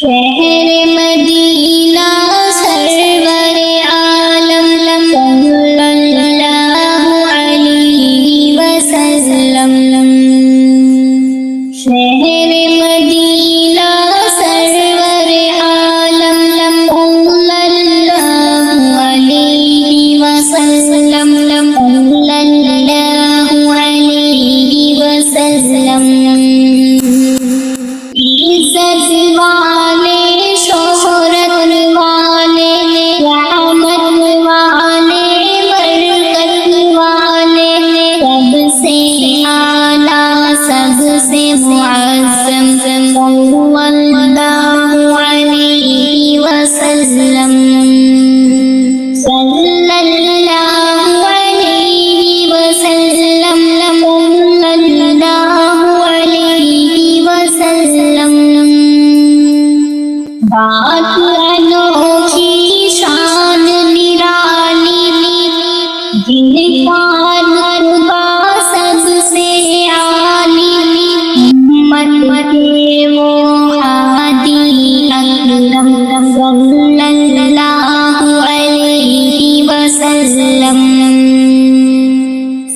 شہر مدینہ سرور عالم صلی اللہ علیہ وسلم۔ شہر مدینہ سرور عالم صلی اللہ علیہ وسلم، صلی اللہ علیہ وسلم۔ عزت والے، شہرت والے، رحمت والے، برکت والے، سب سے اعلیٰ، سب سے معظم، صلی اللہ علیہ وسلم، صلی اللہ علیہ وسلم، صلی اللہ علیہ وسلم۔ بات انوکھی، شان نرالی، جن کا رتبہ سب سے عالی، امت کے وہ ہادی اکرم، صلی اللہ علیہ وسلم۔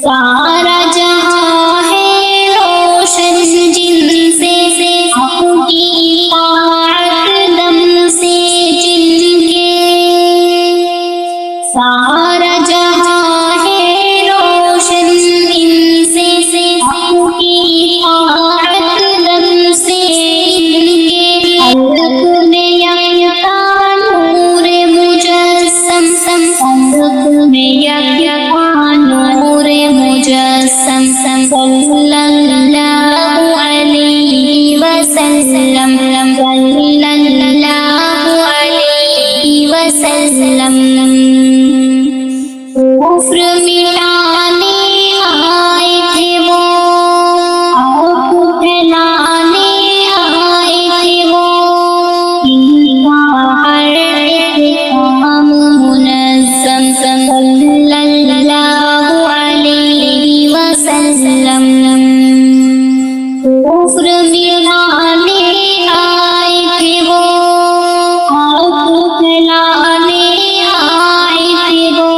سارا جہاں ہے روشن جن سے، حق کی اطاعت دم سے جن کے، سارا جہاں ہے روشن ان سے، حق کی اطاعت دم سے ان کے، حلق میں یکتا نور مجسم، حلق میں یکتا نور مجسم، صلی اللہ علیہ وسلم، صلی اللہ علیہ وسلم۔ کفر مٹانے آئے تھے وہ، حق پھیلانے آئے تھے وہ، ان کا ہر ایک کام منظم، صلی اللہ علیہ وسلم۔ کفر مٹانے آئے تھے وہ، حق پھیلانے آئے تھے وہ،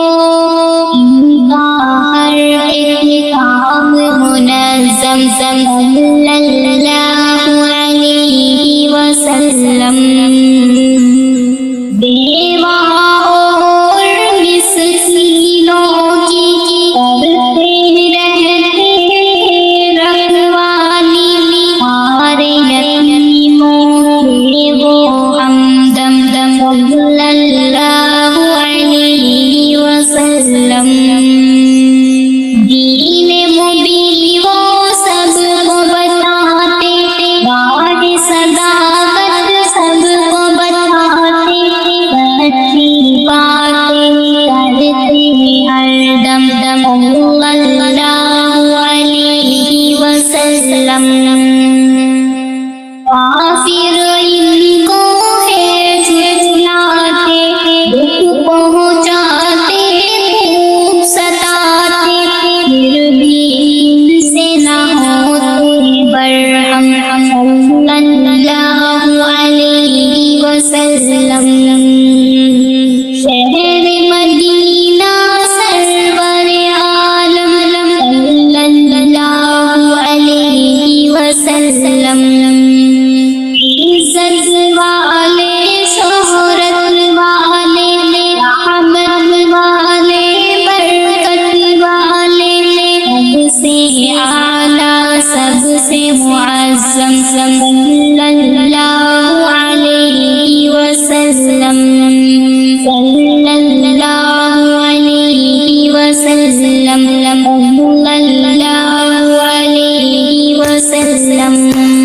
ان کا ہر ایک کام منظم، صلی اللہ علیہ وسلم۔ بیوہ اور مسکینوں کی کرتے رہتے رکھوالی، ہمارے یتیموں کے وہ ہمدم، صلی اللہ علیہ وسلم۔ دین مبین وہ سب کو بتاتے، راہ صداقت سب کو بتاتے، سچی باتیں کرتے ہر دم، صلی اللہ علیہ وسلم۔ کافر ان کو ہے جھٹلاتے، دکھ پہنچاتے، خوب ستاتے، پھر بھی ان سے نہ ہوتے برہم، صلی اللہ علیہ وسلم۔ شہر مدینہ سرور عالم، صلی اللہ علیہ وسلم۔ عزت والے، شہرت والے، رحمت والے، برکت والے، سب سے اعلیٰ، سب سے معظم، صلی اللہ علیہ وسلم، صلی اللہ علیہ وسلم، صلی اللہ علیہ وسلم۔